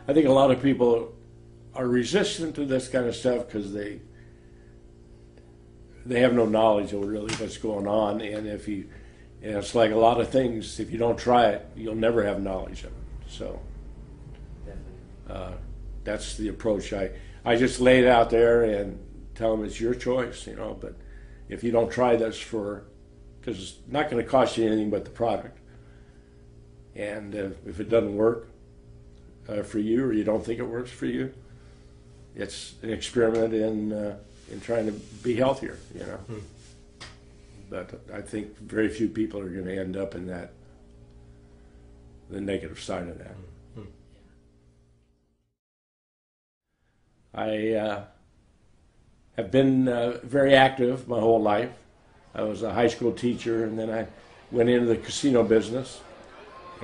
I think a lot of people are resistant to this kind of stuff because they have no knowledge of really what's going on, and it's like a lot of things. If you don't try it, you'll never have knowledge of it. So that's the approach. I just lay it out there and tell them it's your choice, But if you don't try this because it's not going to cost you anything but the product, and if it doesn't work for you, or you don't think it works for you, it's an experiment in trying to be healthier, But I think very few people are going to end up in the negative side of that. I have been very active my whole life. I was a high school teacher, and then I went into the casino business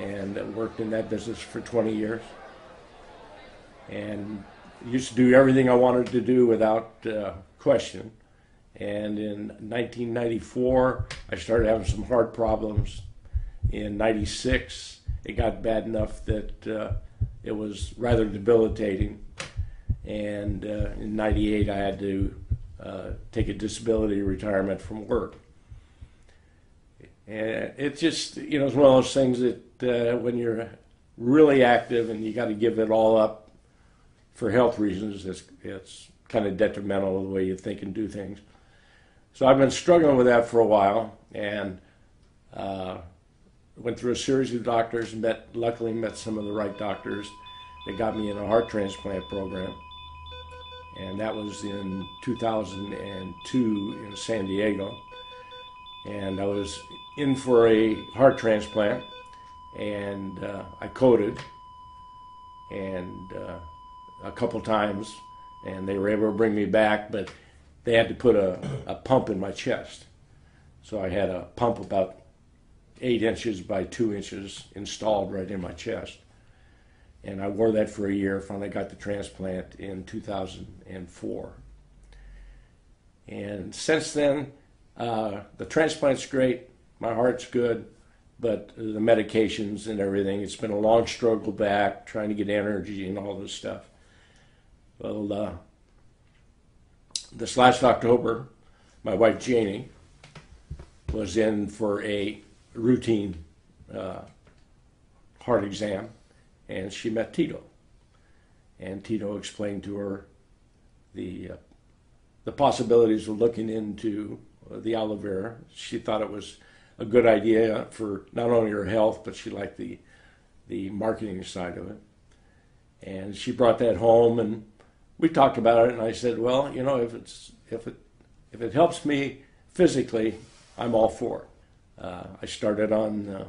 and worked in that business for 20 years. And used to do everything I wanted to do without question. And in 1994, I started having some heart problems. In 96, it got bad enough that it was rather debilitating. And in 98, I had to take a disability retirement from work. And it just, it's one of those things that when you're really active and you got to give it all up for health reasons, it's kind of detrimental to the way you think and do things. So I've been struggling with that for a while, and went through a series of doctors, and luckily met some of the right doctors that got me in a heart transplant program. And that was in 2002 in San Diego. And I was in for a heart transplant, and I coded and a couple times, and they were able to bring me back, but they had to put a pump in my chest. So I had a pump about 8 inches by 2 inches installed right in my chest. And I wore that for a year, finally got the transplant in 2004. And since then, the transplant's great, my heart's good, but the medications and everything, it's been a long struggle back, trying to get energy and all this stuff. Well, this last October, my wife Janie was in for a routine heart exam, and she met Tito. And Tito explained to her the possibilities of looking into the aloe vera. She thought it was a good idea for not only her health, but she liked the marketing side of it. And she brought that home, and we talked about it, and I said, well, if it helps me physically, I'm all for it. I started on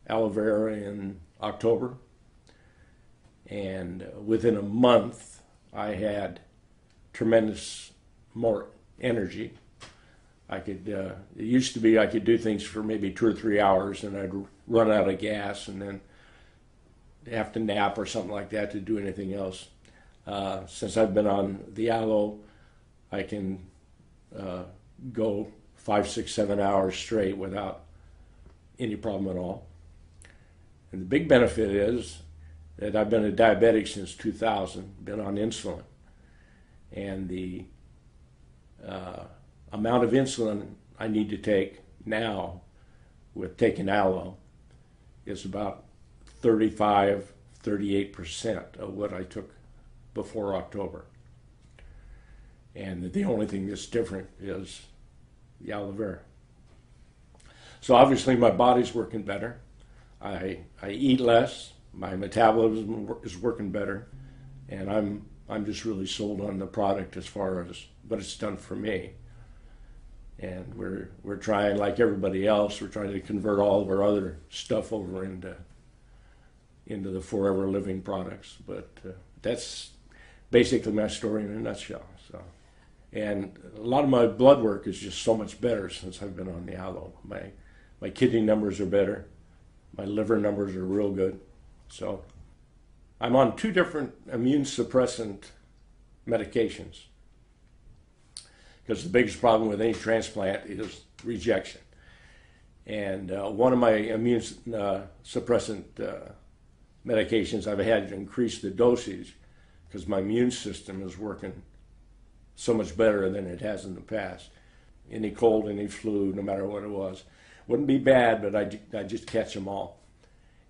aloe vera in October, and within a month, I had tremendous more energy. It used to be I could do things for maybe 2 or 3 hours, and I'd run out of gas and then have to nap or something like that to do anything else. Since I've been on the aloe, I can go 5, 6, 7 hours straight without any problem at all. And the big benefit is that I've been a diabetic since 2000, been on insulin. And the amount of insulin I need to take now with taking aloe is about 35, 38% of what I took before October. And the only thing that's different is the aloe vera. So obviously my body's working better. I eat less. My metabolism is working better, and I'm just really sold on the product as far as what it's done for me. And we're trying, like everybody else, we're trying to convert all of our other stuff over into the Forever Living products. But that's basically my story in a nutshell. So, and a lot of my blood work is just so much better since I've been on the aloe. My kidney numbers are better. My liver numbers are real good. So I'm on 2 different immune suppressant medications, because the biggest problem with any transplant is rejection. And one of my immune suppressant medications, I've had to increase the dosage because my immune system is working so much better than it has in the past. Any cold, any flu, no matter what it was, wouldn't be bad, but I just catch them all.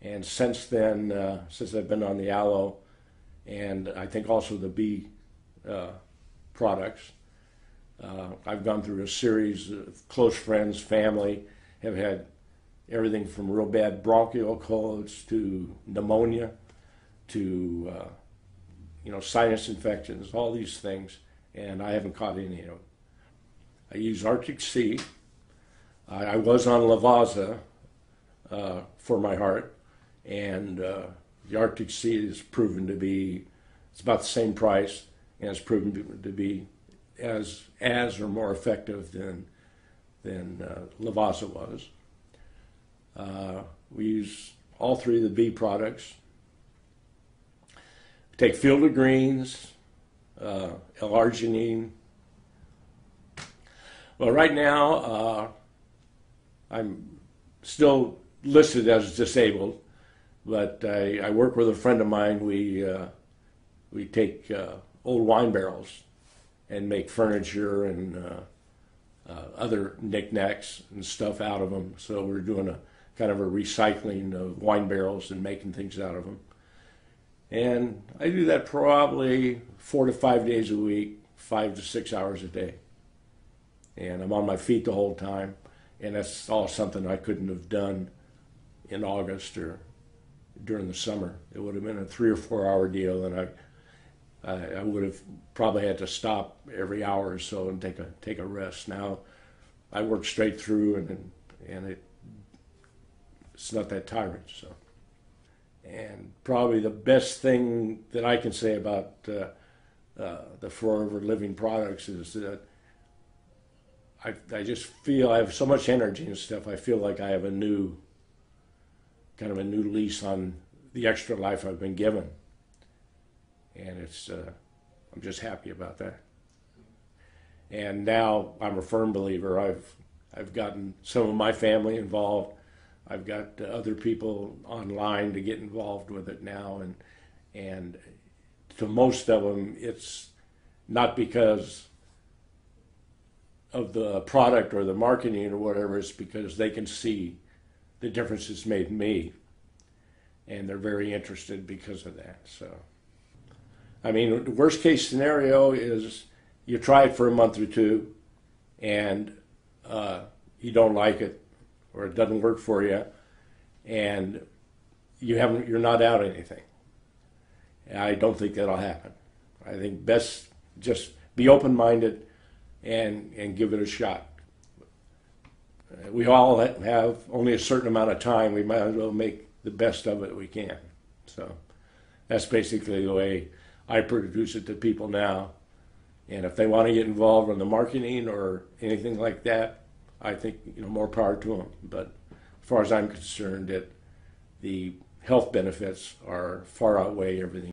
And since then, since I've been on the aloe, and I think also the bee products, I've gone through a series of close friends, family, have had everything from real bad bronchial colds to pneumonia to sinus infections, all these things, and I haven't caught any of them. I use Arctic Sea. I was on Lavazza for my heart, and the Arctic Sea is proven to be, it's about the same price, and it's proven to be as or more effective than Lavazza was. We use all three of the bee products. Take Field of Greens, L-arginine. Well, right now I'm still listed as disabled, but I work with a friend of mine. We take old wine barrels and make furniture and other knickknacks and stuff out of them. So we're doing a kind of a recycling of wine barrels and making things out of them. And I do that probably 4 to 5 days a week, 5 to 6 hours a day. And I'm on my feet the whole time. And that's all something I couldn't have done in August or during the summer. It would have been a 3 or 4 hour deal, and I would have probably had to stop every hour or so and take a rest. Now I work straight through, and it's not that tiring. So, and probably the best thing that I can say about the Forever Living products is that I just feel I have so much energy and stuff. I feel like I have a new lease on the extra life I've been given, and it's I'm just happy about that. And now I'm a firm believer. I've gotten some of my family involved. I've got other people online to get involved with it now, and to most of them, it's not because of the product or the marketing or whatever. It's because they can see the difference it's made in me, and they're very interested because of that. So, I mean, the worst case scenario is you try it for a month or two, and you don't like it, or it doesn't work for you, and you're not out anything. I don't think that'll happen. I think best just be open-minded and give it a shot. We all have only a certain amount of time. We might as well make the best of it we can. So that's basically the way I produce it to people now. And if they want to get involved in the marketing or anything like that, I think more power to them. But as far as I'm concerned, the health benefits far outweigh everything.